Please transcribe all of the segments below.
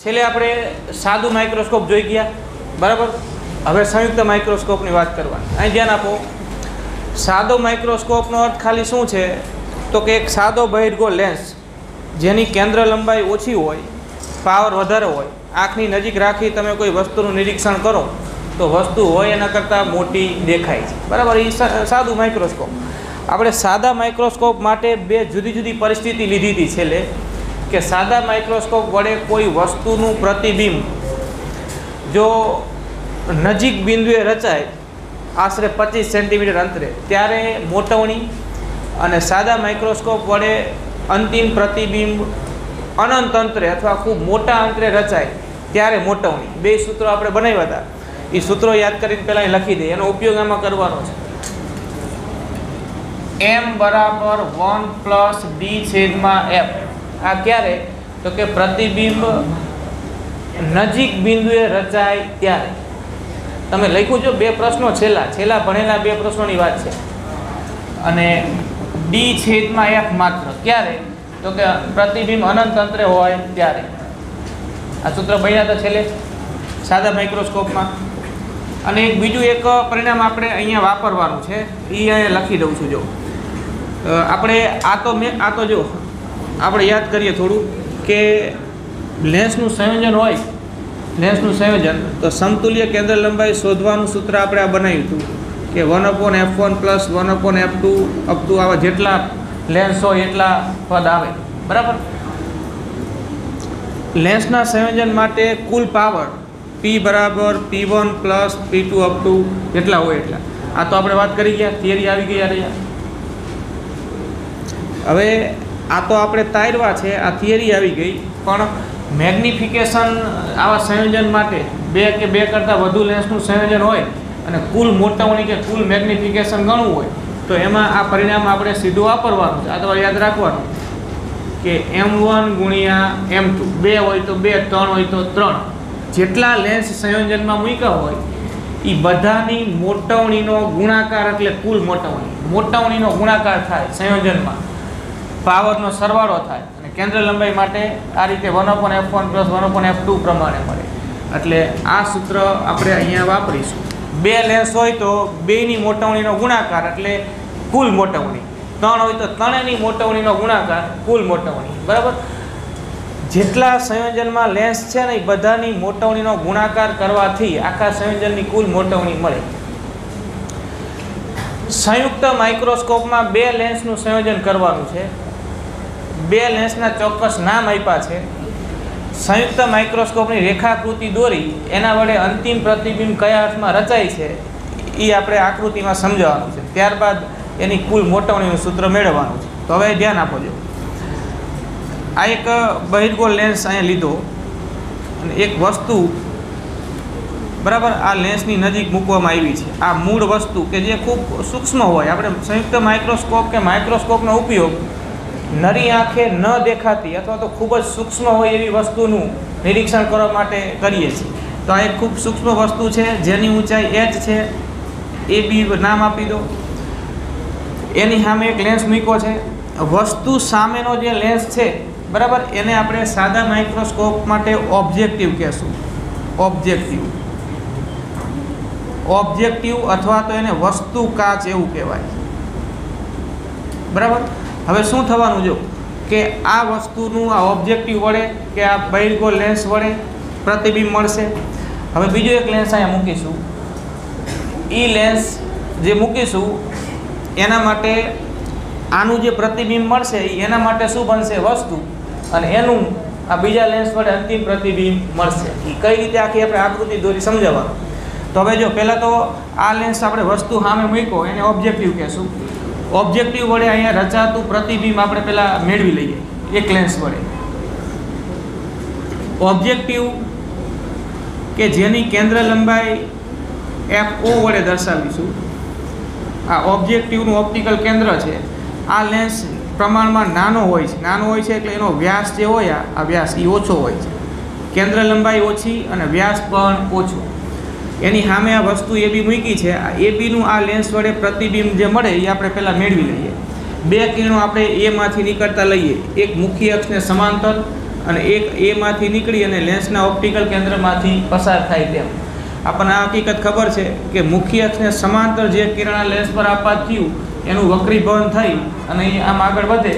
છેલ્લે આપણે સાદું માઇક્રોસ્કોપ જોઈ ગયા, બરાબર. હવે સંયુક્ત માઇક્રોસ્કોપની વાત કરવાની. અહીં ધ્યાન આપો. સાદો માઇક્રોસ્કોપનો અર્થ ખાલી શું છે તો કે એક સાદો બહિર્ગોળ લેન્સ જેની કેન્દ્ર લંબાઈ ઓછી હોય, પાવર વધારે હોય, આંખની નજીક રાખી તમે કોઈ વસ્તુનું નિરીક્ષણ કરો તો વસ્તુ હોય એના કરતાં મોટી દેખાય છે, બરાબર. એ સાદું માઇક્રોસ્કોપ. આપણે સાદા માઇક્રોસ્કોપ માટે બે જુદી જુદી પરિસ્થિતિ લીધી હતી છેલ્લે, કે સાદા માઇક્રોસ્કોપ વડે કોઈ વસ્તુનું પ્રતિબિંબ જો નજીક બિંદુએ રચાય આશરે 25 સેન્ટીમીટર અંતરે ત્યારે મોટવણી, અને સાદા માઇક્રોસ્કોપ વડે અંતિમ પ્રતિબિંબ અનંત અંતરે અથવા ખૂબ મોટા અંતરે રચાય ત્યારે મોટવણી. બે સૂત્રો આપણે બનાવ્યા હતા. એ સૂત્રો યાદ કરીને પહેલાં લખી દઈએ. એનો ઉપયોગ આમાં કરવાનો છે. m બરાબર 1 + d/f. આ ક્યારે તો કે પ્રતિબિંબ નજીક બિંદુએ રચાય ત્યારે. તમે લખ્યું છો બે પ્રશ્નો છેલ્લા ભણેલા બે પ્રશ્નોની વાત છે. અને d/f માત્ર ક્યારે તો કે પ્રતિબિંબ અનંત અંતરે હોય ત્યારે. આ સૂત્ર બન્યા હતા છેલ્લે સાદા માઇક્રોસ્કોપમાં. અને એક બીજું એક પરિણામ આપણે અહીંયા વાપરવાનું છે, એ અહીંયા લખી દઉં છું. જો આપણે આ તો જો આપણે યાદ કરીએ થોડું કે લેન્સનું સંયોજન હોય, લેન્સનું સંયોજન તો સમતુલ્ય કેન્દ્ર લંબાઈ શોધવાનું સૂત્ર આપણે આ બનાવ્યું હતું કે 1/f1 + 1/f2 અપ ટુ આવા જેટલા લેન્સ હોય એટલા પદ આવે, બરાબર. લેન્સના સંયોજન માટે કુલ પાવર P બરાબર P1 + P2 અપ ટુ જેટલા હોય એટલા. આ તો આપણે વાત કરી ગયા, થિયરી આવી ગઈ યાર. હવે આ તો આપણે તારવા છે, આ થિયરી આવી ગઈ. પણ મેગ્નિફિકેશન આવા સંયોજન માટે બે કે બે કરતાં વધુ લેન્સનું સંયોજન હોય અને કુલ મોટવણી કે કુલ મેગ્નિફિકેશન ગણવું હોય તો એમાં આ પરિણામ આપણે સીધું વાપરવાનું છે. આ તો યાદ રાખવાનું કે m1 × m2 2 હોય તો 2, 3 હોય તો 3. જેટલા લેન્સ સંયોજનમાં મૂક્યા હોય એ બધાની મોટવણીનો ગુણાકાર એટલે કુલ મોટવણીનો ગુણાકાર થાય સંયોજનમાં, પાવરનો સરવાળો થાય અને કેન્દ્ર લંબાઈ માટે આ રીતે 1/f1 + 1/f2 પ્રમાણે મળે. એટલે આ સૂત્ર આપણે અહીંયા વાપરીશું. બે લેન્સ હોય તો બેની મોટવણીનો ગુણાકાર એટલે કુલ મોટવણી, 3 હોય તો ત્રણેયની મોટવણીનો ગુણાકાર કુલ મોટવણી, બરાબર. જેટલા સંયોજનમાં લેન્સ છે ને એ બધાની મોટવણીનો ગુણાકાર કરવાથી આખા સંયોજનની કુલ મોટવણી મળે. સંયુક્ત માઇક્રોસ્કોપમાં બે લેન્સનું સંયોજન કરવાનું છે. બે લેન્સના ચોક્કસ નામ આપ્યા છે. સંયુક્ત માઇક્રોસ્કોપની રેખાકૃતિ દોરી એના વડે અંતિમ પ્રતિબિંબ કયા અર્થમાં રચાય છે એ આપણે આકૃતિમાં સમજાવવાનું છે. ત્યારબાદ એની કુલ મોટવણીનું સૂત્ર મેળવવાનું છે. તો હવે ધ્યાન આપો. જો આ એક બહિર્ગોળ લેન્સ અહીંયા લીધો અને એક વસ્તુ બરાબર આ લેન્સની નજીક મૂકવામાં આવી છે. આ મૂળ વસ્તુ કે જે ખૂબ સૂક્ષ્મ હોય. આપણે સંયુક્ત માઇક્રોસ્કોપ કે માઇક્રોસ્કોપનો ઉપયોગ નરી આંખે ન દેખાતી અથવા તો ખૂબ જ સૂક્ષ્મ હોય એવી વસ્તુનું નિરીક્ષણ કરવા માટે કરીએ છીએ. તો આ એક ખૂબ સૂક્ષ્મ વસ્તુ છે જેની ઊંચાઈ h છે, AB નામ આપી દો. એની સામે એક લેન્સ મૂક્યો છે. વસ્તુ સામેનો જે લેન્સ છે બરાબર એને આપણે સાદા માઇક્રોસ્કોપ માટે ઓબ્જેક્ટિવ કહેશું. ઓબ્જેક્ટિવ અથવા તો એને વસ્તુ કાચ એવું કહેવાય, બરાબર. હવે શું થવાનું જો કે આ વસ્તુનું આ ઓબ્જેક્ટિવ વડે કે આ બહિર્ગોળ લેન્સ વડે પ્રતિબિંબ મળશે. હવે બીજો એક લેન્સ અહીંયા મૂકીશું. એ લેન્સ જે મૂકીશું એના માટે આનું જે પ્રતિબિંબ મળશે એના માટે શું બનશે વસ્તુ, અને એનું આ બીજા લેન્સ વડે અંતિમ પ્રતિબિંબ મળશે. એ કઈ રીતે આખી આપણે આકૃતિ દોરી સમજાવવાનું. તો હવે જો પહેલાં તો આ લેન્સ આપણે વસ્તુ સામે મૂક્યો એને ઓબ્જેક્ટિવ કહેશું. ઓબ્જેક્ટિવ વડે અહીંયા રચાતું પ્રતિબિંબ આપણે પહેલાં મેળવી લઈએ એક લેન્સ વડે. ઓબ્જેક્ટિવ કે જેની કેન્દ્ર લંબાઈ FO વડે દર્શાવીશું. આ ઓબ્જેક્ટિવનું ઓપ્ટિકલ કેન્દ્ર છે. આ લેન્સ પ્રમાણમાં નાનો હોય છે એટલે એનો વ્યાસ જે હોય આ વ્યાસ એ ઓછો હોય છે. કેન્દ્ર લંબાઈ ઓછી અને વ્યાસ પણ ઓછો. એની સામે આ વસ્તુ AB મૂકી છે. આ ABનું આ લેન્સ વડે પ્રતિબિંબ જે મળે એ આપણે પહેલાં મેળવી લઈએ. બે કિરણો આપણે એમાંથી નીકળતા લઈએ, એક મુખ્ય અક્ષને સમાંતર અને એક એમાંથી નીકળી અને લેન્સના ઓપ્ટિકલ કેન્દ્રમાંથી પસાર થાય તેમ આપણને આ હકીકત ખબર છે કે મુખ્ય અક્ષને સમાંતર જે કિરણ લેન્સ પર આપાત થયું એનું વક્રીભવન થઈ અને એ આમ આગળ વધે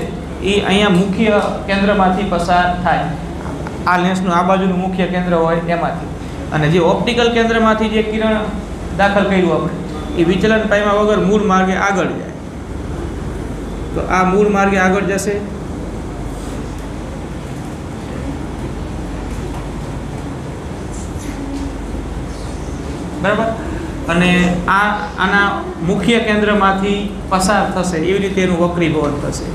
એ અહીંયા મુખ્ય કેન્દ્રમાંથી પસાર થાય, આ લેન્સનું આ બાજુનું મુખ્ય કેન્દ્ર હોય એમાંથી. અને જે ઓપ્ટિકલ કેન્દ્રમાંથી જે કિરણ દાખલ કર્યું આપણે એ વિચલન પામ્યા વગર મૂળ માર્ગે આગળ જાય. તો આ મૂળ માર્ગે આગળ જશે. બરાબર. અને આના મુખ્ય કેન્દ્રમાંથી પસાર થશે, એવી રીતે એનું વક્રીભવન થશે.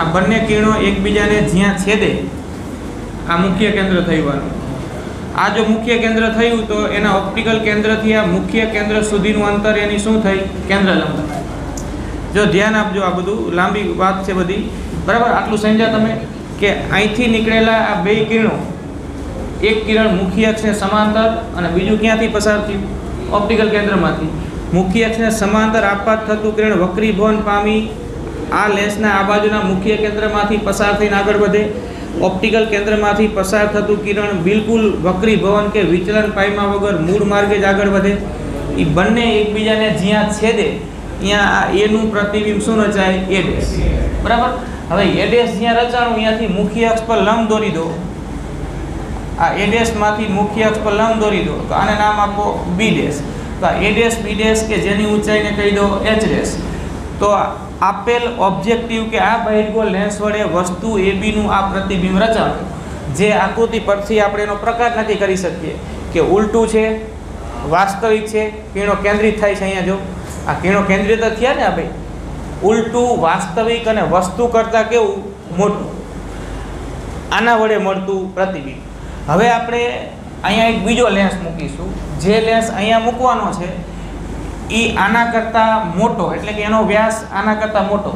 આ બંને કિરણો એકબીજાને જ્યાં છેદે આ મુખ્ય કેન્દ્ર થયું. આ જો મુખ્ય કેન્દ્ર થયું તો એના ઓપ્ટિકલ કેન્દ્રથી આ મુખ્ય કેન્દ્ર સુધીનું અંતર એની શું થઈ? કેન્દ્ર લંબાઈ. જો ધ્યાન આપજો, આ બધું લાંબી વાત છે બધી. બરાબર. આટલું સમજ્યા તમે કે અહીંથી નીકળેલા આ બે કિરણો, એક કિરણ મુખ્ય અક્ષને સમાંતર અને બીજું ક્યાંથી પસાર થયું? ઓપ્ટિકલ કેન્દ્રમાંથી. મુખ્ય અક્ષને સમાંતર આપાત થતું કિરણ વક્રીભવન પામી આ લેન્સના આ બાજુના મુખ્ય કેન્દ્રમાંથી પસાર થઈને આગળ વધે. ઓપ્ટિકલ કેન્દ્રમાંથી પસાર થતું કિરણ બિલકુલ વક્રીભવન કે વિચલન પામ્યા વગર મૂળ માર્ગે જ આગળ વધે. એ બંને એકબીજાને જ્યાં છેદે ત્યાં આ એનું પ્રતિબિંબ શું રચાય? એ ડેશ. બરાબર. હવે એ ડેશ જ્યાં રચાણું અહીંયાથી મુખ્ય અક્ષ પર લંબ દોરી દો. આ એ ડેશમાંથી મુખ્ય અક્ષ પર લંબ દોરી દો તો આને નામ આપો બી ડેશ. તો આ એ ડેશ બી ડેશ કે જેની ઊંચાઈને કહી દો એચ ડેશ. તો આપેલ ઓબ્જેક્ટિવ કે આ બહિર્ગોળ લેન્સ વડે વસ્તુ એબીનું આ પ્રતિબિંબ રચાણું, જે આકૃતિ પરથી આપણે એનો પ્રકાર નક્કી કરી શકીએ કે ઉલટું છે, વાસ્તવિક છે, કિરણો કેન્દ્રિત થાય છે. અહીંયા જો આ કિરણો કેન્દ્રિત થયા ને આ ભાઈ, ઉલટું, વાસ્તવિક અને વસ્તુ કરતાં કેવું? મોટું. આના વડે મળતું પ્રતિબિંબ. હવે આપણે અહીંયા એક બીજો લેન્સ મૂકીશું. જે લેન્સ અહીંયા મૂકવાનો છે એ આના કરતાં મોટો, એટલે કે એનો વ્યાસ આના કરતાં મોટો,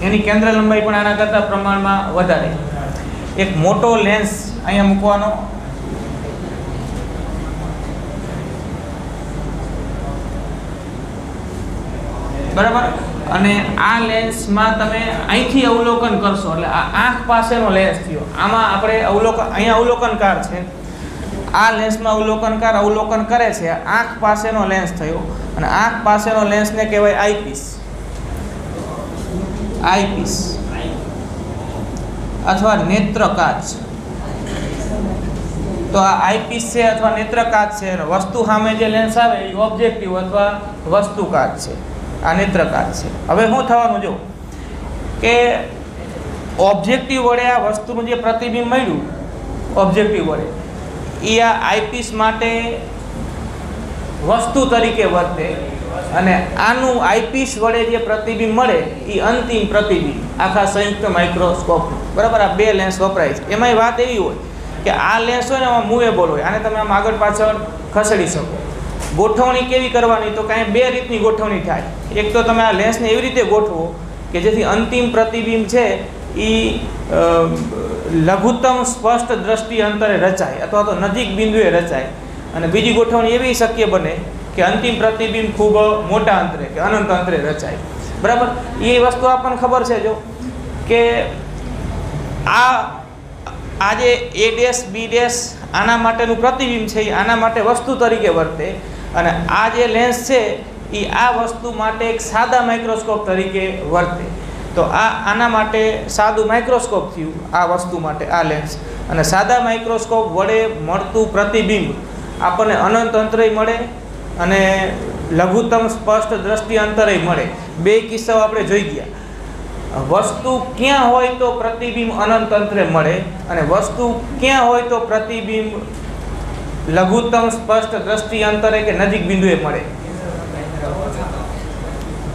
એની કેન્દ્ર લંબાઈ પણ આના કરતાં પ્રમાણમાં વધારે. એક મોટો લેન્સ અહીંયા મૂકવાનો. બરાબર. અને આ લેન્સમાં તમે અહીંથી અવલોકન કરશો એટલે આ આંખ પાસેનો લેન્સ થયો. આમાં આપણે અહીંયા અવલોકનકાર છે, આ લેન્સમાં અવલોકન કરે છે. આંખ પાસેનો લેન્સ થયો અને આંખ પાસેનો લેન્સને કહેવાય આઈપીસ. અથવા નેત્ર કાચ. તો આ આઈપીસ છે અથવા નેત્ર કાચ છે. વસ્તુ સામે જે લેન્સ આવે એ ઓબ્જેક્ટિવ અથવા વસ્તુ કાચ છે. આ નેત્ર કાચ છે. હવે શું થવાનું જો કે ઓબ્જેક્ટિવ વડે આ વસ્તુનું જે પ્રતિબિંબ મળ્યું ઓબ્જેક્ટિવ વડે એ આ આઈપીસ માટે વસ્તુ તરીકે વર્તે અને આનું આઈપીસ વડે જે પ્રતિબિંબ મળે એ અંતિમ પ્રતિબિંબ આખા સંયુક્ત માઇક્રોસ્કોપનું. બરાબર. આ બે લેન્સ વપરાય છે. એમાંય વાત એવી હોય કે આ લેન્સ હોય ને એમાં મૂવેબલ હોય. આને તમે આમ આગળ પાછળ ખસેડી શકો. ગોઠવણી કેવી કરવાની? તો કાંઈ બે રીતની ગોઠવણી થાય. એક તો તમે આ લેન્સને એવી રીતે ગોઠવો કે જેથી અંતિમ પ્રતિબિંબ છે એ લઘુત્તમ સ્પષ્ટ દ્રષ્ટિ અંતરે રચાય અથવા તો નજીક બિંદુએ રચાય. અને બીજી ગોઠવણી એવી શક્ય બને કે અંતિમ પ્રતિબિંબ ખૂબ મોટા અંતરે કે અનંત અંતરે રચાય. બરાબર. એ વસ્તુ આપણને ખબર છે જો કે આ જે એ ડેશ બી ડેશ આના માટેનું પ્રતિબિંબ છે એ આના માટે વસ્તુ તરીકે વર્તે અને આ જે લેન્સ છે એ આ વસ્તુ માટે એક સાદા માઇક્રોસ્કોપ તરીકે વર્તે. તો આના માટે સાદું માઇક્રોસ્કોપ થયું આ વસ્તુ માટે આ લેન્સ. અને સાદા માઇક્રોસ્કોપ વડે મળતું પ્રતિબિંબ આપણને અનંત અંતરે મળે અને લઘુત્તમ સ્પષ્ટ દ્રષ્ટિ અંતરે મળે. બે કિસ્સાઓ આપણે જોઈ ગયા. વસ્તુ ક્યાં હોય તો પ્રતિબિંબ અનંત અંતરે મળે અને વસ્તુ ક્યાં હોય તો પ્રતિબિંબ લઘુત્તમ સ્પષ્ટ દ્રષ્ટિ અંતરે કે નજીક બિંદુએ મળે.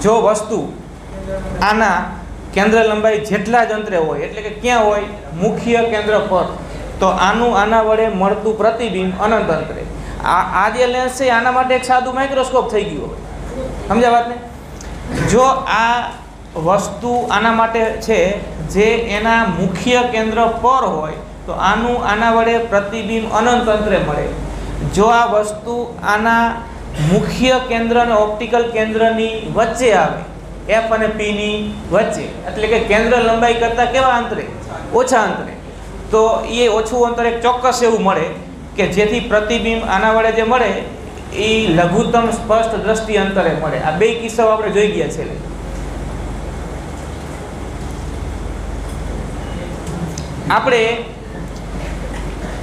જો વસ્તુ આના કેન્દ્ર લંબાઈ જેટલા જ અંતરે હોય એટલે કે ક્યાં હોય? મુખ્ય કેન્દ્ર પર. તો આના વડે મળતું પ્રતિબિંબ અનંત અંતરે. આ જે લેન્સ છે આના માટે એક સાદું માઇક્રોસ્કોપ થઈ ગયું હોય. સમજ્યા વાતને? જો આ વસ્તુ આના માટે છે જે એના મુખ્ય કેન્દ્ર પર હોય તો આના વડે પ્રતિબિંબ અનંત અંતરે મળે. જો આ વસ્તુ આના મુખ્ય કેન્દ્ર અને ઓપ્ટિકલ કેન્દ્રની વચ્ચે આવે, એફ અને પી ની વચ્ચે, એટલે કે કેન્દ્ર લંબાઈ કરતાં કેવા અંતરે? ઓછા અંતરે. તો એ ઓછું અંતર એક ચોક્કસ એવું મળે કે જેથી પ્રતિબિંબ આના વડે જે મળે એ લઘુત્તમ સ્પષ્ટ દ્રષ્ટિ અંતરે મળે. આ બે કિસ્સાઓ આપણે જોઈ ગયા છે. આપણે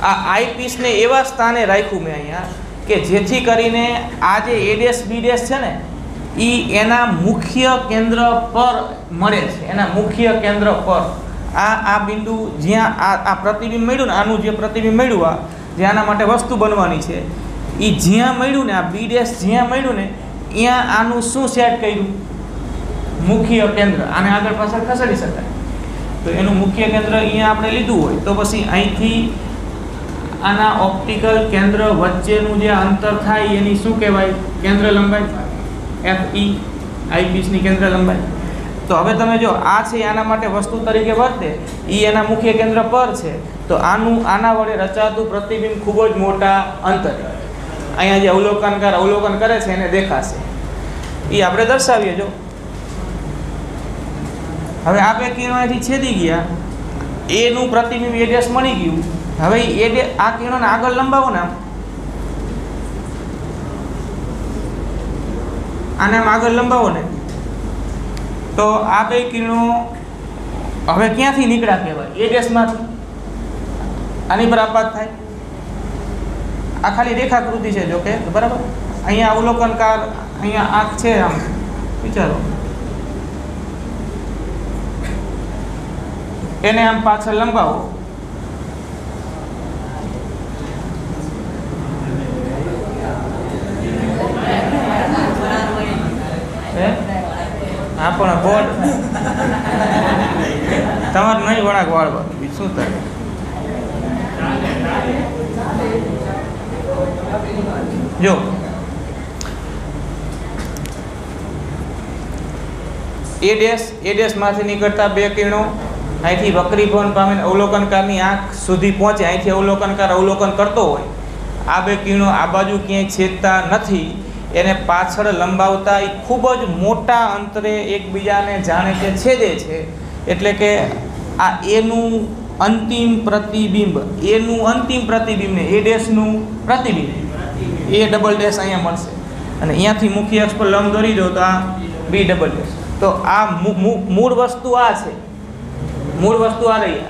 આ આઈપીસને એવા સ્થાને રાખ્યું મેં અહીંયા કે જેથી કરીને આ જે એ ડેશ બી ડેશ છે ને એ એના મુખ્ય કેન્દ્ર પર મળે છે. એના મુખ્ય કેન્દ્ર પર આ બિંદુ જ્યાં આ પ્રતિબિંબ મળ્યું ને, આનું જે પ્રતિબિંબ મળ્યું, આ જે આના માટે વસ્તુ બનવાની છે એ જ્યાં મળ્યું ને, આ બી ડેશ જ્યાં મળ્યું ને ત્યાં આનું શું સેટ કર્યું? મુખ્ય કેન્દ્ર. આને આગળ પાછળ ખસેડી શકાય. તો એનું મુખ્ય કેન્દ્ર અહીંયા આપણે લીધું હોય તો પછી અહીંથી આના ઓપ્ટિકલ કેન્દ્ર વચ્ચેનું જે અંતર થાય એની શું કહેવાય? કેન્દ્ર લંબાઈ. એફ ઈ આઈપીસની કેન્દ્ર લંબાઈ. તો હવે તમે જો આ છે આના માટે વસ્તુ તરીકે વર્તે, એ એના મુખ્ય કેન્દ્ર પર છે, તો આના વડે રચાતું પ્રતિબિંબ ખૂબ જ મોટા અંતરે અહીંયા જે અવલોકનકાર અવલોકન કરે છે એને દેખાશે. એ આપણે દર્શાવીએ. જો હવે આ બે કિરણો અહીંથી છેદી ગયા, એનું પ્રતિબિંબ એ ડેશ મળી ગયું. હવે આ કિરણોને આગળ લંબાવો ને, આને આમ આગળ લંબાવો ને, તો આ બે કિરણો હવે ક્યાંથી નીકળ્યા કહેવાય? એ ડેશમાંથી. આની પર આપાત થાય. આ ખાલી રેખાકૃતિ છે જો કે, બરાબર. અહીંયા અવલોકનકાર, અહીંયા આંખ છે, આમ વિચારો, એને આમ પાછળ લંબાવો. હા પણ બોર્ડ તમારે નહીં વળાક વાળવાનું, બીજું શું થાય? જો એ ડેશ માંથી નીકળતા બે કિરણો અહીંથી વક્રીભવન પામીને અવલોકનકારની આંખ સુધી પહોંચે. અહીંથી અવલોકનકાર અવલોકન કરતો હોય, આ બે કિરણો આ બાજુ ક્યાંય છેદતા નથી, એને પાછળ લંબાવતા એ ખૂબ જ મોટા અંતરે એકબીજાને જાણે કે છેદે છે. એટલે કે આ એનું અંતિમ પ્રતિબિંબ, ને એ ડેશનું પ્રતિબિંબ, એ ડબલ ડેશ અહીંયા મળશે. અને અહીંયાથી મુખ્ય અક્ષ પર લંબ દોરી દો તો આ બી ડબલ ડેશ. તો આ મૂળ વસ્તુ આ છે. મૂળ વસ્તુ આ રહી.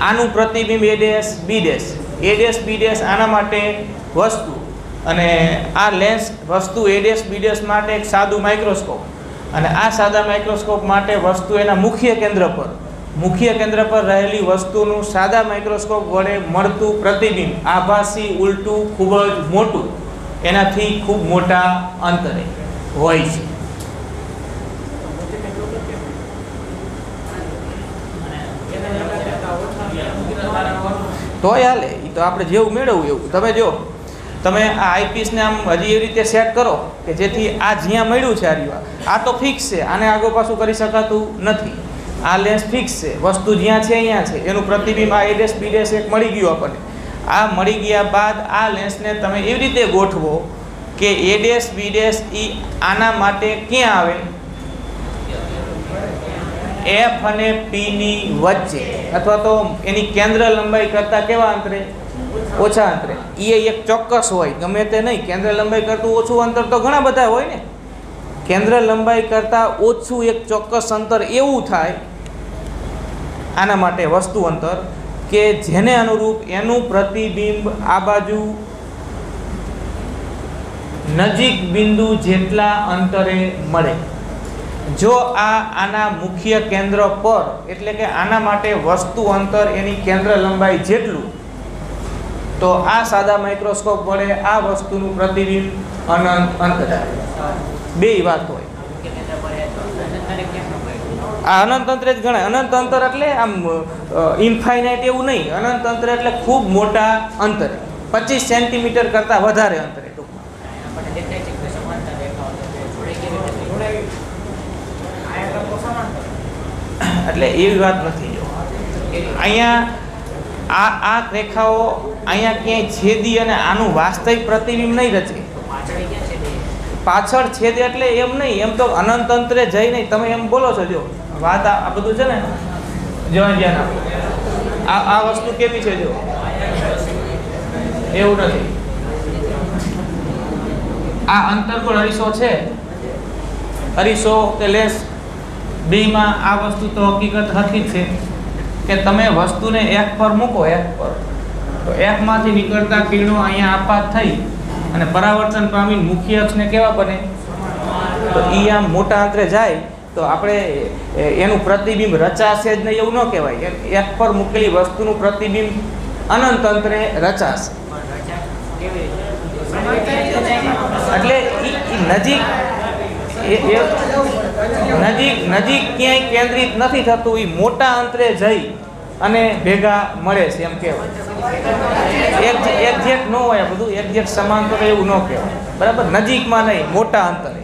આનું પ્રતિબિંબ A dash B dash, A dash B dash આના માટે વસ્તુ, અને આ લેન્સ વસ્તુ એ ડેશ બી ડેશ માટે એક સાદું માઇક્રોસ્કોપ, અને આ સાદા માઇક્રોસ્કોપ માટે વસ્તુ એના મુખ્ય કેન્દ્ર પર રહેલી વસ્તુનું સાદા માઇક્રોસ્કોપ વડે મળતું પ્રતિબિંબ આભાસી ઉલટું ખૂબ જ મોટું, એનાથી ખૂબ મોટા અંતરે હોય છે. તોય હાલે, એ તો આપણે જેવું મેળવવું એવું. તમે જો તમે આ આઈપીસને આમ હજી એવી રીતે સેટ કરો કે જેથી આ જ્યાં મળ્યું છે આ તો ફિક્સ છે, આને આગળ પાછું કરી શકાતું નથી. આ લેન્સ ફિક્સ છે, વસ્તુ જ્યાં છે અહીંયા છે, એનું પ્રતિબિંબ આ એ ડેશ બી ડેશ એક મળી ગયું આપણને. આ મળી ગયા બાદ આ લેન્સને તમે એવી રીતે ગોઠવો કે એ ડેશ બી ડેશ એ આના માટે ક્યાં આવે? એફ અને પી ની વચ્ચે, અથવા તો એની કેન્દ્ર લંબાઈ કરતાં કેવા અંતરે? ઓછા અંતરે. એ એક ચોક્કસ હોય, ગમે તે નહીં. કેન્દ્ર લંબાઈ કરતું ઓછું અંતર તો ઘણા બધા હોય ને. કેન્દ્ર લંબાઈ કરતાં ઓછું એક ચોક્કસ અંતર એવું થાય આના માટે વસ્તુ અંતર કે જેને અનુરૂપ એનું પ્રતિબિંબ આ બાજુ નજીક બિંદુ જેટલા અંતરે મળે. જો આના મુખ્ય કેન્દ્ર પર, એટલે કે આના માટે વસ્તુ અંતર એની કેન્દ્ર લંબાઈ જેટલું, તો આ સાદા માઇક્રોસ્કોપ વડે આ વસ્તુનું પ્રતિબિંબ અનંત અંતરે. બે વાત હોય. આ અનંત અંતરે જ ગણાય. અનંત અંતર એટલે આમ ઇન્ફાઇનાઇટ એવું નહીં. અનંત અંતર એટલે ખૂબ મોટા અંતરે, 25 સેન્ટીમીટર કરતાં વધારે અંતરે. એટલે એવી વાત નથી. જો અહીંયા આ રેખાઓ અહીંયા ક્યાંય છેદી અને આનું વાસ્તવિક પ્રતિબિંબ નહીં રચે. પાછળ છેદ એટલે એમ નહીં, એમ તો અનંત અંતરે જઈ નહીં, તમે એમ બોલો છો. જો વાત આ બધું છે ને, જો ધ્યાન આપો. આ વસ્તુ કેવી છે? જો એવું નથી. આ અંતર્ગોળ અરીસો છે, અરીસો કે લેન્સ બેમાં આ વસ્તુ તો હકીકત હકી છે કે તમે વસ્તુને એક પર મૂકો, એક પર, તો એકમાંથી નીકળતા કિરણો અહીંયા આપાત થઈ અને પરાવર્તન પામી મુખ્ય અક્ષને કેવા બને? તો એ આમ મોટા અંતરે જાય તો આપણે એનું પ્રતિબિંબ રચાશે જ નહીં એવું ન કહેવાય. એક પર મૂકેલી વસ્તુનું પ્રતિબિંબ અનંત અંતરે રચાશે. એટલે નજીક નજીક ક્યાંય કેન્દ્રિત નથી થતું, એ મોટા અંતરે જઈ અને ભેગા મળે છે એમ કહેવાય. એક્ઝેક્ટ ન હોય, બધું એક્ઝેક્ટ સમાંતર એવું ન કહેવાય, બરાબર? નજીકમાં નહીં, મોટા અંતરે.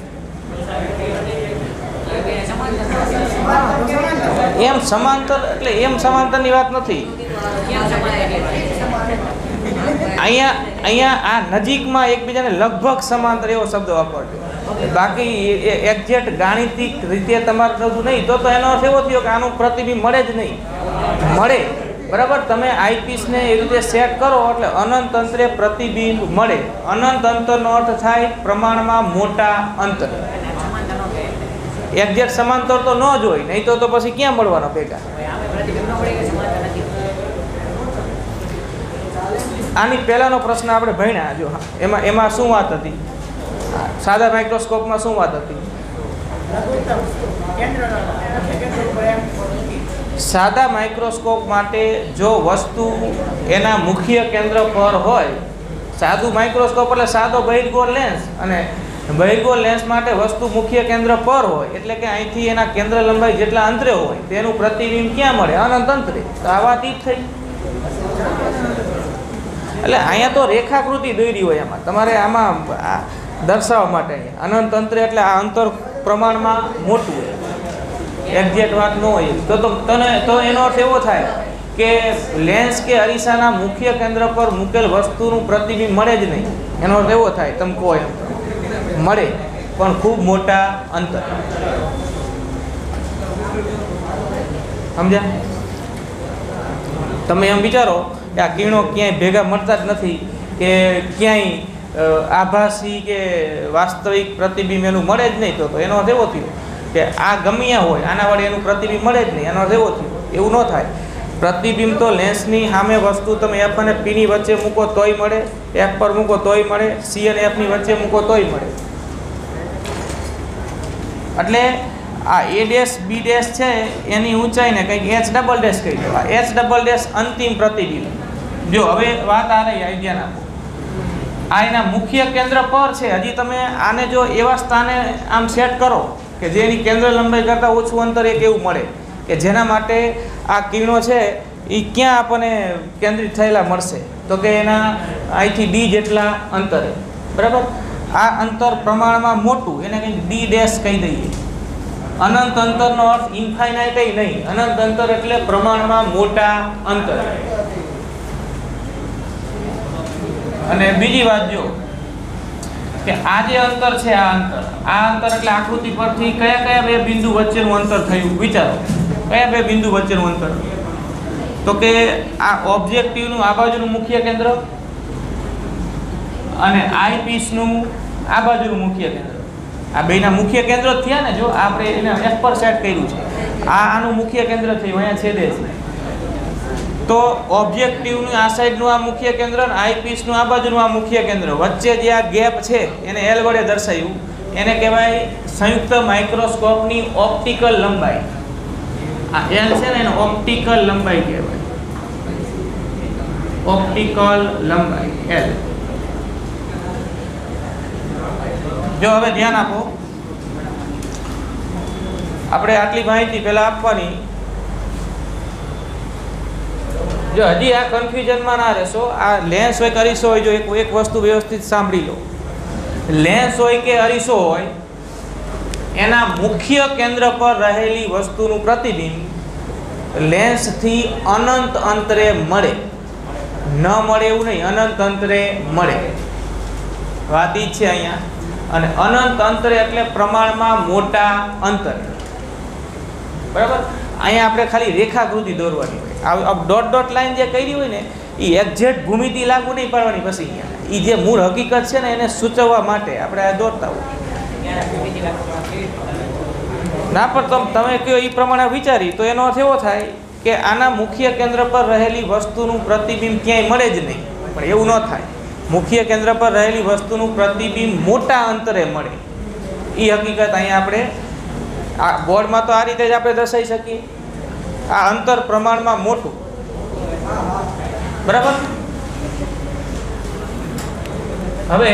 એમ સમાંતર એટલે એમ સમાંતરની વાત નથી. અહીંયા આ નજીકમાં એકબીજાને લગભગ સમાંતર એવો શબ્દ વાપરજો. બાકી એક્ઝેક્ટ ગાણિતિક રીતે તમારે બધું નહીં, તો એનો અર્થ એવો થયો કે આનું પ્રતિબિંબ મળે જ નહીં. મળે, બરાબર? તમે આઈપીસને એ રીતે સેટ કરો એટલે અનંત અંતરે પ્રતિબિંબ મળે. અનંત અંતરનો અર્થ થાય પ્રમાણમાં મોટા અંતર. એક્ઝેક્ટ સમાંતર તો ન જ હોય, નહીં તો પછી ક્યાં મળવાનો ભેગા? આની પહેલાનો પ્રશ્ન આપણે ભણ્યા. જો એમાં શું વાત હતી? સાદા માઇક્રોસ્કોપમાં શું વાત હતી? સાદા માઇક્રોસ્કોપ માટે જો વસ્તુ એના મુખ્ય કેન્દ્ર પર હોય, સાદું માઇક્રોસ્કોપ એટલે સાદો બહિર્ગોળ લેન્સ, અને બહિર્ગોળ લેન્સ માટે વસ્તુ મુખ્ય કેન્દ્ર પર હોય એટલે કે અહીંથી એના કેન્દ્ર લંબાઈ જેટલા અંતરે હોય તેનું પ્રતિબિંબ ક્યાં મળે? અનંત અંતરે. તો આ વાત ઈ જ થઈ. એટલે અહીંયા તો રેખાકૃતિ દોરી હોય, એમાં તમારે આમાં દર્શાવવા માટે અનંત અંતરે એટલે આ અંતર પ્રમાણમાં મોટું હોય, એક્ઝેક્ટ વાત ન હોય. તો એનો અર્થ એવો થાય કે લેન્સ કે અરીસાના મુખ્ય કેન્દ્ર પર મૂકેલ વસ્તુનું પ્રતિબિંબ મળે જ નહીં. એનો અર્થ એવો થાય, તમે કહો એમ મળે પણ ખૂબ મોટા અંતર. સમજ્યા? તમે એમ વિચારો કે આ કિરણો ક્યાંય ભેગા મળતા જ નથી, કે ક્યાંય આભાસી કે વાસ્તવિક પ્રતિબિંબ એનું મળે જ નહીં, તો એનો અર્થ એવો થયો કે આ ગમ્યા હોય આના વડે એનું પ્રતિબિંબ મળે જ નહીં. એનો અર્થ એવો થયો. એવું ન થાય. પ્રતિબિંબ તો લેન્સની સામે વસ્તુ તમે એફ અને પીની વચ્ચે મૂકો તોય મળે, એફ પર મૂકો તોય મળે, સી અને એફની વચ્ચે મૂકો તોય મળે. એટલે આ એ ડેશ બી ડેશ છે એની ઊંચાઈને કંઈક એચ ડબલ ડેશ કહી દો. એચ ડબલ ડેશ અંતિમ પ્રતિબિંબ. જો હવે વાત આ રહી, ધ્યાન આપો. આ એના મુખ્ય કેન્દ્ર પર છે. હજી તમે આને જો એવા સ્થાને આમ સેટ કરો કે જેની કેન્દ્ર લંબાઈ કરતાં ઓછું અંતર એક એવું મળે કે જેના માટે આ કિરણો છે એ ક્યાં આપણને કેન્દ્રિત થયેલા મળશે? તો કે એના અહીંથી ડી જેટલા અંતરે, બરાબર? આ અંતર પ્રમાણમાં મોટું, એને કંઈક ડી ડેશ કહી દઈએ. અનંત અંતરનો અર્થ ઇન્ફાઇનાઇટ નહીં. અનંત અંતર એટલે પ્રમાણમાં મોટા અંતર. અને બીજી વાત જો કે આ જે અંતર છે, આ અંતર એટલે આકૃતિ પરથી કયા કયા બે બિંદુ વચ્ચેનું અંતર થયું? વિચારો, કયા બે બિંદુ વચ્ચેનું અંતર? તો કે આ ઓબ્જેક્ટિવનું આ બાજુનું મુખ્ય કેન્દ્ર અને આઈપીસનું આ બાજુનું મુખ્ય કેન્દ્ર. આ બેના મુખ્ય કેન્દ્ર જ થયા ને. જો આપણે એને એફ પર સેટ કર્યું છે, આનું મુખ્ય કેન્દ્ર થયું, અહીંયા છેદે છે. તો ઓબ્જેક્ટિવનું આ સાઈડનું આ મુખ્ય કેન્દ્ર અને આઈપીસનું આ બાજુનું આ મુખ્ય કેન્દ્ર વચ્ચે જે આ ગેપ છે એને એલ વડે દર્શાવ્યું. એને કહેવાય સંયુક્ત માઇક્રોસ્કોપની ઓપ્ટિકલ લંબાઈ. આ એલ છે ને એને ઓપ્ટિકલ લંબાઈ કહેવાય. ઓપ્ટિકલ લંબાઈ એલ. જો હવે ધ્યાન આપો, આપણે આટલી માહિતી પહેલા આપવાની. જો હજી આ કન્ફ્યુઝનમાં ના રહેશો. આ લેન્સ હોય કે અરીસો હોય, જો એક વસ્તુ વ્યવસ્થિત સાંભળી લો. લેન્સ હોય કે અરીસો હોય, એના મુખ્ય કેન્દ્ર પર રહેલી વસ્તુનું પ્રતિબિંબ લેન્સથી અનંત અંતરે મળે. ન મળે એવું નહીં, અનંત અંતરે મળે. વાત ઈ છે અહીંયા. અને અનંત અંતરે એટલે પ્રમાણમાં મોટા અંતરે, બરાબર. અહીંયા આપણે ખાલી રેખાકૃતિ દોરવાની હોય. આ ડોટ ડોટ લાઈન જે કરી હોય ને એ એક્ઝેક્ટ ભૂમિતિ લાગુ નહીં પાડવાની. પછી એ જે મૂળ હકીકત છે ને એને સૂચવવા માટે આપણે આ દોરતા હોય. ના પણ તમે કહો એ પ્રમાણે વિચારી તો એનો અર્થ એવો થાય કે આના મુખ્ય કેન્દ્ર પર રહેલી વસ્તુનું પ્રતિબિંબ ક્યાંય મળે જ નહીં. પણ એવું ન થાય. મુખ્ય કેન્દ્ર પર રહેલી વસ્તુનું પ્રતિબિંબ મોટા અંતરે મળે. એ હકીકત અહીંયા આપણે આ બોર્ડમાં તો આ રીતે જ આપણે દર્શાવી શકીએ. આ અંતર પ્રમાણમાં મોટું, બરાબર. હવે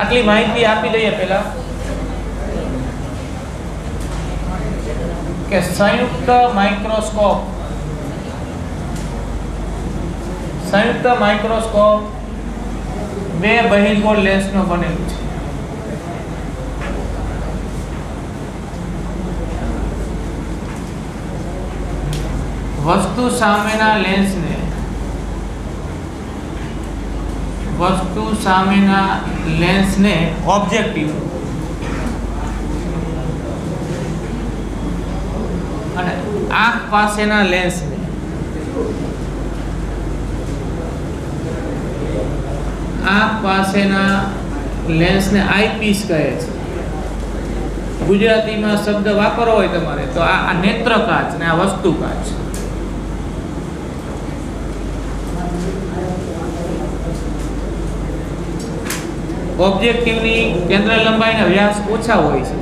આટલી માહિતી આપી દઈએ પહેલા કે સંયુક્ત માઇક્રોસ્કોપ બે બહિર્ગોળ લેન્સનો બનેલું છે. વસ્તુ સામેના લેન્સને ઓબ્જેક્ટિવ અને આંખ પાસેના લેન્સને આઈપીસ કહે છે. ગુજરાતીમાં શબ્દ વાપરવો હોય તમારે તો આ નેત્ર કાચ ને આ વસ્તુ કાચ. ઓબ્જેક્ટિવની કેન્દ્ર લંબાઈના વ્યાસ ઓછા હોય છે.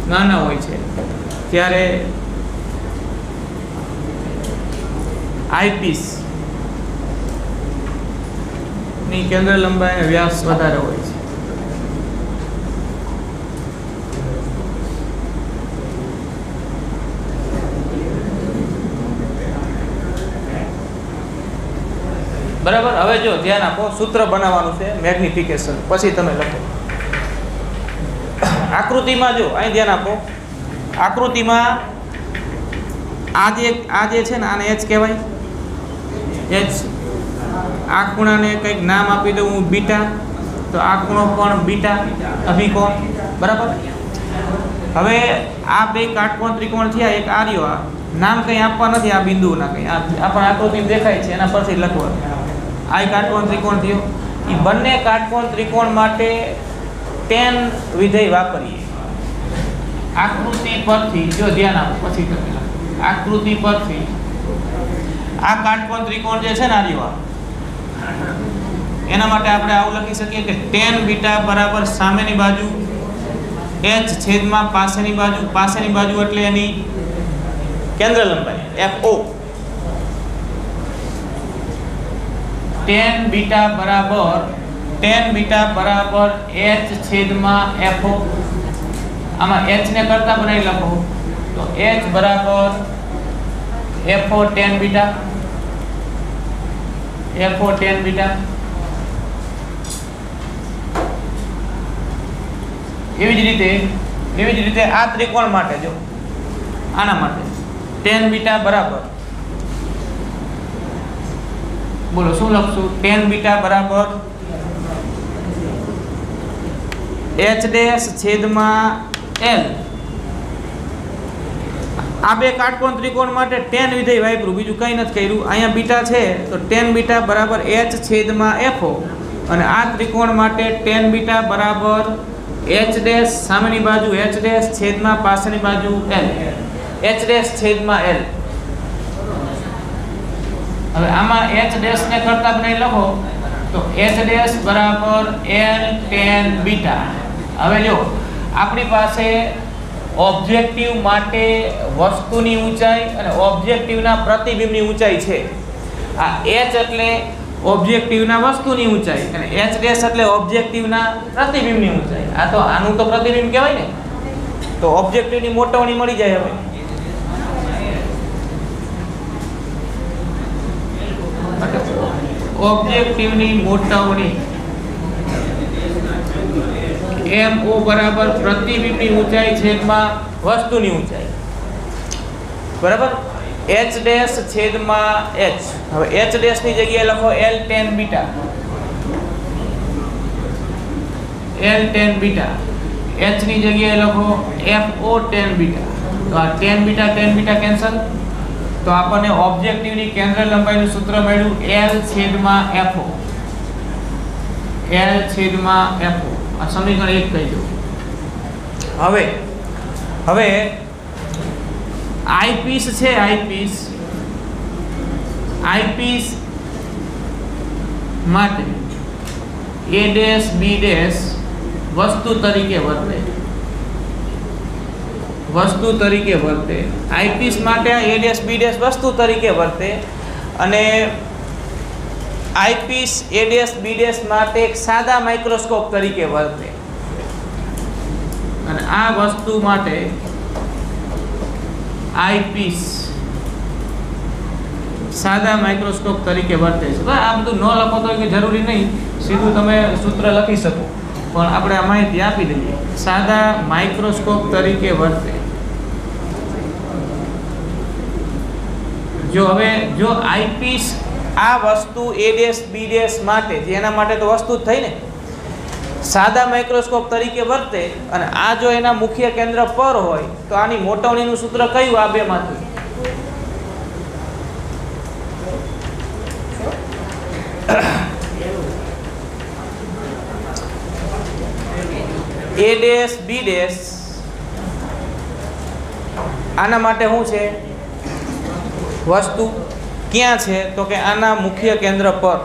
નાના હોય છે ત્યારે આઈપીસ ની કેન્દ્ર લંબાઈ વ્યાસ વધારે હોય છે. બરાબર. હવે જો ધ્યાન આપો, સૂત્ર બનાવવાનું છે મેગ્નિફિકેશન, પછી તમે લખો. આકૃતિમાં જો અહીં ધ્યાન આપો. આકૃતિમાં આ જે છે ને આને એચ કહેવાય. એચ. આ ખૂણાને કંઈક નામ આપી દઉં હું બીટા, તો આ ખૂણો પણ બીટા અભિકોણ, બરાબર. હવે આ બે કાટકોણ ત્રિકોણ થયા. એક આર્યો, આ નામ કંઈ આપવા નથી આ બિંદુના, કંઈ આ પણ આકૃતિ દેખાય છે એના પરથી લખવાનું. આ કાટકોણ ત્રિકોણ થયો. એ બંને કાટકોણ ત્રિકોણ માટે tan વિધેય વાપરીએ. આકૃતિ પરથી જો ધ્યાન આપો, પછી તમે આકૃતિ પરથી આ કાટકોણ ત્રિકોણ જે છે ને આર્યો, એના માટે આપણે આવું લખી શકીએ કે tan બીટા બરાબર સામેની બાજુ h છેદમાં પાસેની બાજુ એટલે એની કેન્દ્ર લંબાઈ FO. tan બીટા બરાબર h છેદમાં FO. આમાં h ને કરતા બનાવી લખો તો h બરાબર FO tan બીટા. એવી જ રીતે આ ત્રિકોણ માટે જો આના માટે tan બીટા બરાબર, બોલો શું લખશું? tan બીટા બરાબર h ડેશ છેદમાં l. આ બે કાટકોણ ત્રિકોણ માટે tan વિધેય વાપર્યું, બીજું કંઈ નથી કર્યું. અહીંયા બીટા છે તો tan બીટા બરાબર h છેદમાં FO, અને આ ત્રિકોણ માટે tan બીટા બરાબર h ડેશ સામેની બાજુ h ડેશ છેદમાં પાછળની બાજુ l, h ડેશ છેદમાં l. હવે આમાં h ડેશ ને કરતા બનાવી લખો તો h ડેશ બરાબર l tan બીટા. હવે જો આપણી પાસે ઓબ્જેક્ટિવ માટે વસ્તુની ઊંચાઈ અને ઓબ્જેક્ટિવના પ્રતિબિંબની ઊંચાઈ છે. આ h એટલે ઓબ્જેક્ટિવના વસ્તુની ઊંચાઈ અને h ડેશ એટલે ઓબ્જેક્ટિવના પ્રતિબિંબની ઊંચાઈ. આ તો આનું તો પ્રતિબિંબ કહેવાય ને, તો ઓબ્જેક્ટિવની મોટવણી મળી જાય. હવે ઓબ્જેક્ટિવની મોટવણી MO બરાબર પ્રતિબિંબની ઊંચાઈ છેદમાં વસ્તુની ઊંચાઈ બરાબર h ડેશ છેદમાં h. હવે h ડેશ ની જગ્યાએ લખો L tan beta L tan beta h ની જગ્યાએ લખો FO tan બીટા. તો આ tan બીટા કેન્સલ તો આપણને ઓબ્જેક્ટિવની કેન્દ્ર લંબાઈનું સૂત્ર મળ્યું L છેદમાં FO L છેદમાં FO. આ સમીકરણ 1 કહી દો. હવે આઈપીસ છે આઈપીસ માટે A ડેશ B ડેશ વસ્તુ તરીકે વર્તે આઈપીસ માટે A ડેશ B ડેશ વસ્તુ તરીકે વર્તે અને eyepiece A dash B dash માટે એક સાદા માઇક્રોસ્કોપ તરીકે વર્તે અને આ વસ્તુ માટે આઈપીસ સાદા માઇક્રોસ્કોપ તરીકે વર્તે છે. તો આ બધું ન લખો તો કે જરૂરી નહીં, સીધું તમે સૂત્ર લખી શકો, પણ આપણે આ માહિતી આપી દઈએ. સાદા માઇક્રોસ્કોપ તરીકે વર્તે. જો આઈપીસ આ વસ્તુ A ડેશ B ડેશ માટે, જે એના માટે તો વસ્તુ જ થઈ ને, સાદા માઇક્રોસ્કોપ તરીકે વર્તે અને આ જો એના મુખ્ય કેન્દ્ર પર હોય તો આની મોટવણીનું સૂત્ર કયું આ બેમાંથી? A ડેશ B ડેશ આના માટે શું છે? વસ્તુ ક્યાં છે? તો કે આના મુખ્ય કેન્દ્ર પર.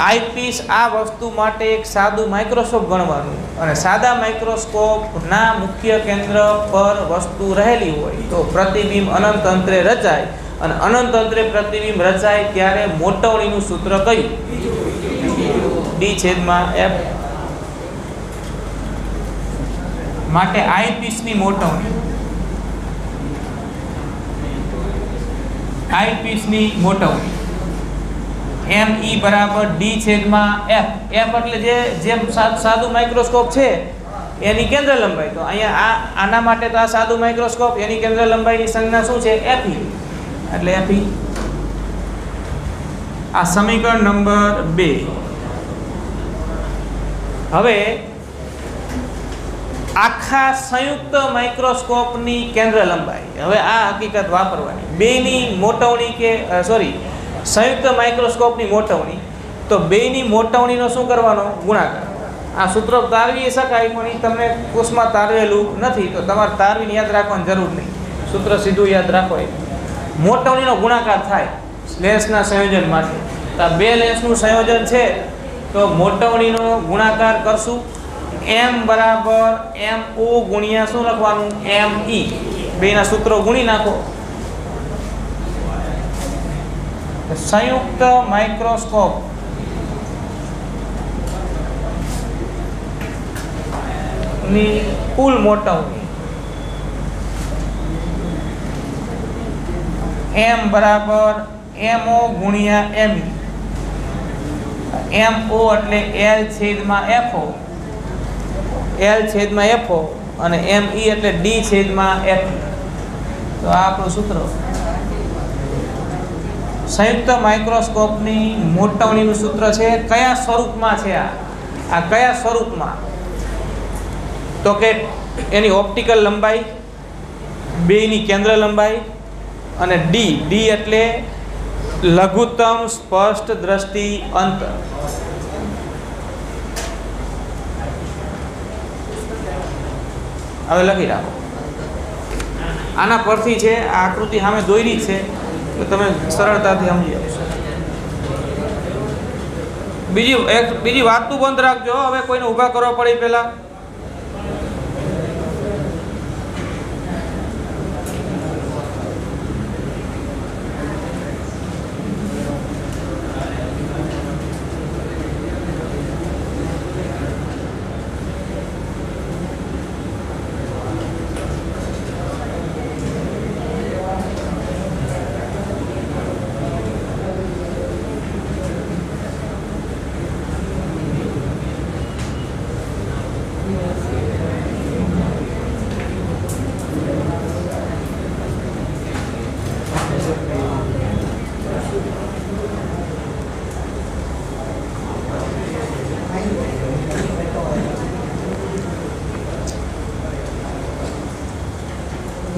આઈપીસ આ વસ્તુ માટે એક સાદું માઇક્રોસ્કોપ ગણવાનું અને સાદા માઇક્રોસ્કોપના મુખ્ય કેન્દ્ર પર વસ્તુ રહેલી હોય તો પ્રતિબિંબ અનંત અંતરે રચાય અને અનંત અંતરે પ્રતિબિંબ રચાય ત્યારે મોટવણીનું સૂત્ર કયું? D છેદમાં F. માટે આઈપીસની મોટવણી ME બરાબર D છેદમાં F. F એટલે જેમ સાદું માઇક્રોસ્કોપ છે એની કેન્દ્ર લંબાઈ. તો અહીંયા આના માટે તો આ સાદું માઇક્રોસ્કોપ એની કેન્દ્ર લંબાઈની સંજ્ઞા શું છે? FE. એટલે FE. આ સમીકરણ નંબર 2. હવે આખા સંયુક્ત માઇક્રોસ્કોપની કેન્દ્ર લંબાઈ, હવે આ હકીકત વાપરવાની. બેની મોટવણી કે સંયુક્ત માઇક્રોસ્કોપની મોટવણી, તો બેની મોટવણીનો શું કરવાનો? ગુણાકાર. આ સૂત્ર તારવી શકાય પણ એ તમને કોર્સમાં તારવેલું નથી, તો તમારે તારવીને યાદ રાખવાની જરૂર નહીં, સૂત્ર સીધું યાદ રાખો. મોટવણીનો ગુણાકાર થાય લેન્સના સંયોજન માટે. તો આ બે લેન્સનું સંયોજન છે તો મોટવણીનો ગુણાકાર કરશું. M બરાબર MO ગુણ્યા શું લખવાનું? ME. બેના સૂત્રો ગુણી નાખો. સંયુક્ત માઇક્રોસ્કોપ ની કુલ મોટવણી M બરાબર MO ગુણ્યા ME. MO એટલે L છેદમાં FO અને ME એટલે D છેદમાં F. તો આ આપણું સૂત્ર. સંયુક્ત માઇક્રોસ્કોપની મોટવણીનું સૂત્ર છે. કયા સ્વરૂપમાં છે આ કયા સ્વરૂપમાં? તો કે એની ઓપ્ટિકલ લંબાઈ, બેની કેન્દ્ર લંબાઈ અને D એટલે લઘુત્તમ સ્પષ્ટ દ્રષ્ટિ અંતર. હવે લખી રાખો. આના પરથી છે, આ આકૃતિ સામે દોરી છે તો તમે સરળતાથી સમજી આવશો. બીજી વાતનું બંધ રાખજો. હવે કોઈને ઊભા કરવા પડે પહેલા.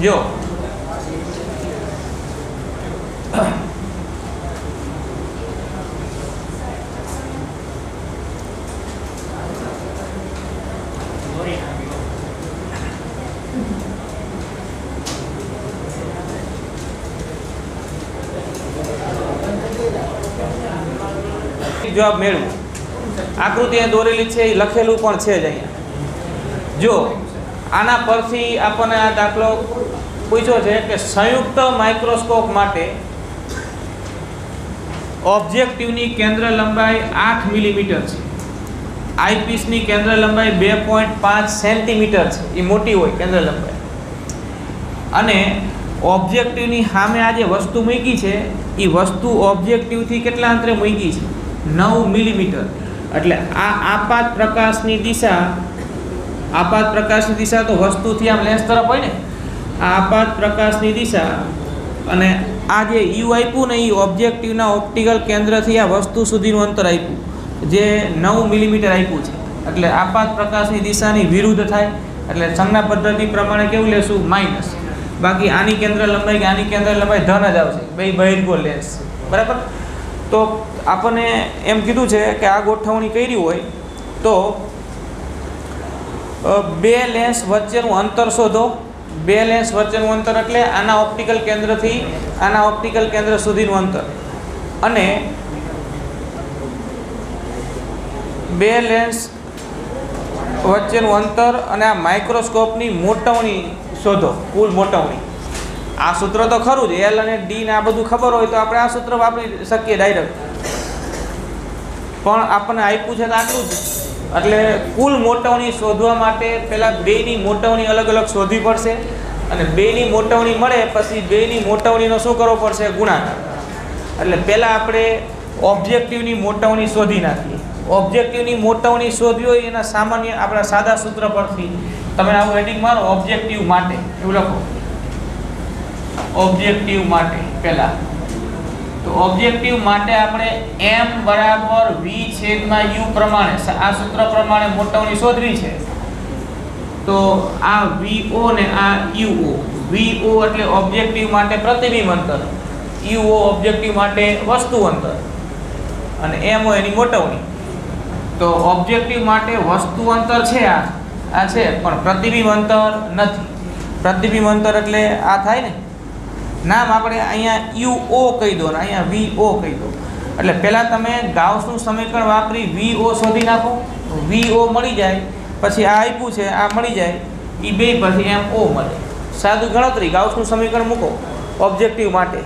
જો જવાબ મેળવો. આકૃતિ અહીં દોરેલી છે, એ લખેલું પણ છે જ અહીંયા. જો આના પરથી આપણને આ દાખલો પૂછ્યો છે કે સંયુક્ત માઇક્રોસ્કોપ માટે ઓબ્જેક્ટિવની કેન્દ્ર લંબાઈ 8 મિલીમીટર છે, આઈપીસની કેન્દ્ર લંબાઈ 2.5 સેન્ટીમીટર છે, એ મોટી હોય કેન્દ્ર લંબાઈ, અને ઓબ્જેક્ટિવની સામે આ જે વસ્તુ મૂકી છે એ વસ્તુ ઓબ્જેક્ટિવથી કેટલા અંતરે મૂકી છે? 9 મિલીમીટર. એટલે આ આપાત પ્રકાશની દિશા તો વસ્તુથી આમ લેન્સ તરફ હોય ને, આ આપાત પ્રકાશની દિશા, અને આ જે યુ આપ્યું ને એ ઓબ્જેક્ટિવના ઓપ્ટિકલ કેન્દ્રથી આ વસ્તુ સુધીનું અંતર આપ્યું જે 9 મિલીમીટર આપ્યું છે. એટલે આપાત પ્રકાશની દિશાની વિરુદ્ધ થાય, એટલે સંજ્ઞા પદ્ધતિ પ્રમાણે કેવું લેશું? માઇનસ. બાકી આની કેન્દ્ર લંબાઈ કે આની કેન્દ્ર લંબાઈ ધન જ આવશે, બે બહિર્ગોળ લેન્સ, બરાબર. તો આપણને એમ કીધું છે કે આ ગોઠવણી કરી હોય તો બે લેન્સ વચ્ચેનું અંતર શોધો. બે લેન્સ વચ્ચેનું અંતર એટલે આના ઓપ્ટિકલ કેન્દ્રથી આના ઓપ્ટિકલ કેન્દ્ર સુધીનું અંતર, અને બે લેન્સ વચ્ચેનું અંતર અને આ માઇક્રોસ્કોપની મોટવણી શોધો, કુલ મોટવણી. આ સૂત્ર તો ખરું જ, એલ અને ડી ને આ બધું ખબર હોય તો આપણે આ સૂત્ર વાપરી શકીએ ડાયરેક્ટ, પણ આપણને આપ્યું છે તો આટલું જ. એટલે કુલ મોટવણી શોધવા માટે પહેલાં બેની મોટવણી અલગ અલગ શોધવી પડશે, અને બેની મોટવણી મળે પછી બેની મોટવણીનો શું કરવો પડશે? ગુણાકાર. એટલે પહેલાં આપણે ઓબ્જેક્ટિવની મોટવણી શોધી નાખીએ. ઓબ્જેક્ટિવની મોટવણી શોધવી હોય એના સામાન્ય આપણા સાદા સૂત્ર પરથી તમે આવું હેડિંગ મારો, ઓબ્જેક્ટિવ માટે એવું લખો, ઓબ્જેક્ટિવ માટે પહેલાં. તો ઓબ્જેક્ટિવ માટે આપણે m બરાબર v/u પ્રમાણે આ સૂત્ર પ્રમાણે મોટવણી શોધવી છે. તો આ vo ને આ uo, vo એટલે ઓબ્જેક્ટિવ માટે પ્રતિબિંબ અંતર, uo ઓબ્જેક્ટિવ માટે વસ્તુ અંતર, અને m એની મોટવણી. તો ઓબ્જેક્ટિવ માટે વસ્તુ અંતર છે, આ છે, પણ પ્રતિબિંબ અંતર નથી. પ્રતિબિંબ અંતર એટલે આ થાય ને, નામ આપણે અહીંયા uo કહી દો ને અહીંયા vo કહી દો. એટલે પહેલાં તમે ગાઉસનું સમીકરણ વાપરી vo શોધી નાખો, vo મળી જાય, પછી આ આપ્યું છે આ મળી જાય, એ બે પછી mo મળે. સાદું ગણતરી, ગાઉસનું સમીકરણ મૂકો ઓબ્જેક્ટિવ માટે.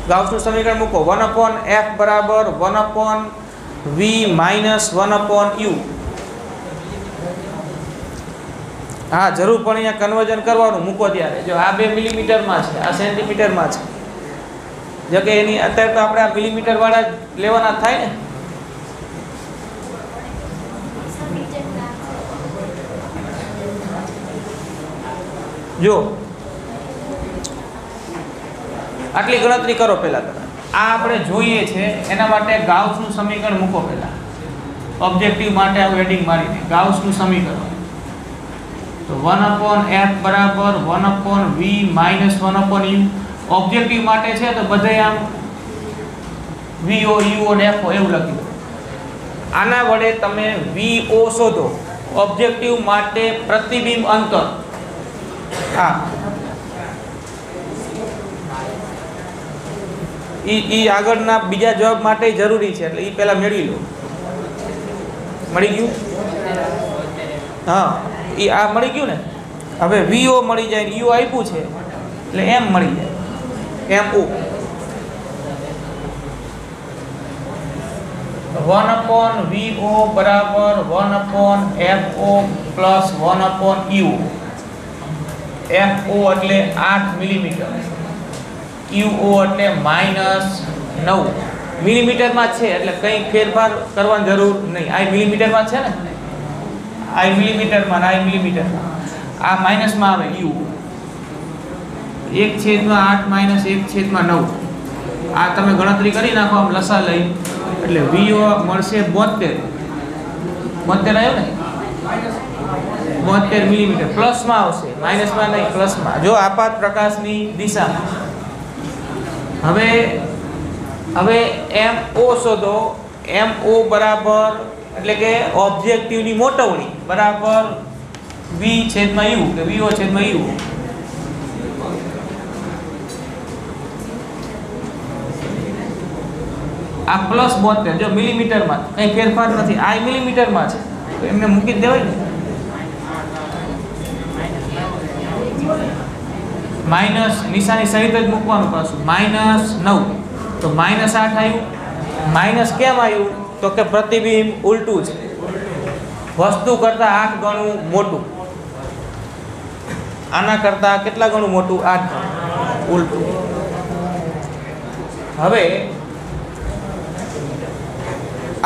ગાઉસનું સમીકરણ મૂકો 1/f બરાબર 1/v - 1/u. હા, જરૂર પણ અહીંયા કન્વર્ઝન કરવાનું મૂકો ત્યારે. જો આ 2 મિલીમીટરમાં છે, આ સેન્ટીમીટરમાં છે, જો કે એની અત્યારે તો આપણે આ મિલીમીટર વાળા લેવાના થાય ને. જો આટલી ગણતરી કરો પહેલાં તમે. આ આપણે જોઈએ છે એના માટે ગાઉસનું સમીકરણ મૂકો પહેલાં. ઓબ્જેક્ટિવ માટે આવું હેડિંગ મારીને ગાઉસનું સમીકરણ. તો 1/f બરાબર 1/v - 1/u. ઓબ્જેક્ટિવ માટે છે તો બધે આમ vo, uo ને fo એવું લખી દો. આના વડે તમે vo શોધો, ઓબ્જેક્ટિવ માટે પ્રતિબિંબ અંતર. હા, ઈ આગળના બીજા જવાબ માટે જરૂરી છે, એટલે એ પહેલાં મેળવી લો. મળી ગયું? હા, એ આ મળી ગયું ને. હવે vo મળી જાય, u આપ્યું છે એટલે m મળી જાય, mo. 1/vo બરાબર 1/fo પ્લસ 1/u. fo એટલે 8 મિલીમીટર, uo એટલે -9 મિલીમીટરમાં છે, એટલે કંઈ ફેરફાર કરવાની જરૂર નહીં. આ મિલીમીટરમાં છે ને, I મિલીમીટરમાં I મિલીમીટરમાં આ માઈનસમાં આવે u 1/8 માઈનસ 1/9 આ તમે ગણતરી કરી નાખો આમ લસા લઈ એટલે vo મળશે 72 આવ્યો ને 72 મિલીમીટર પ્લસમાં આવશે માઈનસમાં નહીં પ્લસમાં જો આપાત પ્રકાશની દિશામાં હવે MO શોધો MO બરાબર એટલે કે ઓબ્જેક્ટિવની મોટવણી બરાબર v/u કે vo/u આ પ્લસ 72 જો મિલીમીટરમાં કઈ ફેરફાર નથી I મિલીમીટરમાં છે તો એમને મૂકી જ દેવાય ને માઈનસ નિશાની સહિત જ મૂકવાનું પાછું -9 તો -8 આવ્યું માઈનસ કેમ આવ્યું તો કે પ્રતિબિંબ ઉલટું છે વસ્તુ કરતા 8 ગણું મોટું આના કરતા કેટલા ગણું મોટું 8 ઉલટું હવે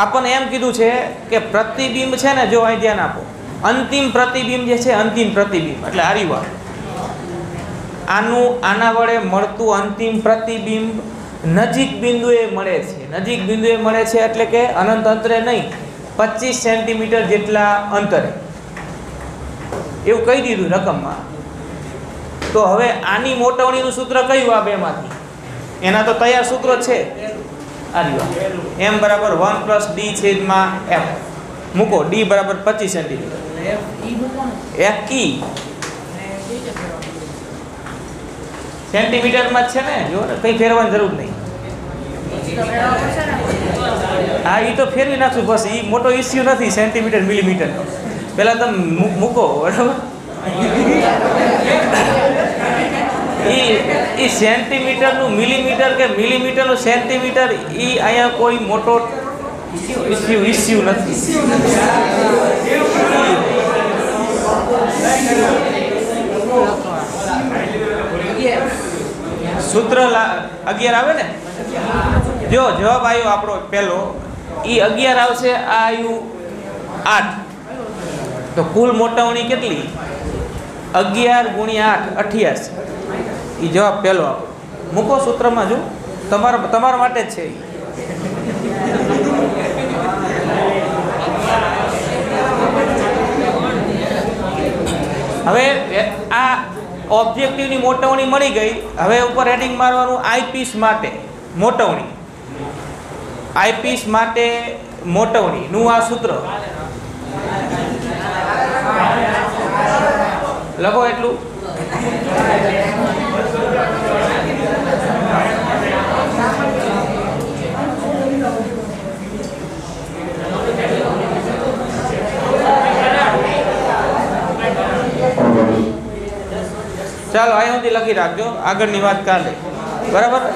આપણને એમ કીધું છે કે પ્રતિબિંબ છે ને જો અહીં ધ્યાન આપો અંતિમ પ્રતિબિંબ જે છે અંતિમ પ્રતિબિંબ એટલે આરીવા આના વડે મળતું અંતિમ પ્રતિબિંબ નજીક બિંદુએ મળે છે એટલે કે અનંત અંતરે નહીં 25 સેન્ટીમીટર જેટલા અંતરે એવું કહી દીધું રકમમાં તો હવે આની મોટવણીનું સૂત્ર કયું આ બેમાંથી એના તો તૈયાર સૂત્રો છે m બરાબર 1 + d/f મૂકો d બરાબર 25 સેન્ટીમીટર f કી સેન્ટીમીટરમાં જ છે ને જો ને કંઈ ફેરવાની જરૂર નહીં હા એ તો ફેરવી નાખશું બસ એ મોટો ઇસ્યુ નથી સેન્ટીમીટર મિલીમીટર પહેલાં તમે મૂકો બરાબર એ સેન્ટીમીટરનું મિલીમીટર કે મિલીમીટરનું સેન્ટીમીટર એ અહીંયા કોઈ મોટો ઇસ્યુ નથી સૂત્ર 11 આવે ને જો જવાબ આવ્યો આપણો પહેલો એ 11 આવશે આ આવ્યું 8 તો કુલ મોટવણી કેટલી 11 × 8 88 એ જવાબ પહેલો આપણો મૂકો સૂત્રમાં જો તમારા માટે જ છે હવે આ ઓબ્જેક્ટિવની મોટવણી મળી ગઈ હવે ઉપર હેડિંગ મારવાનું આઈપીસ માટે મોટવણી આઈપીસ માટે મોટવણીનું આ સૂત્ર લખો એટલું ચાલો અહીં સુધી લખી રાખજો આગળની વાત કાલે બરાબર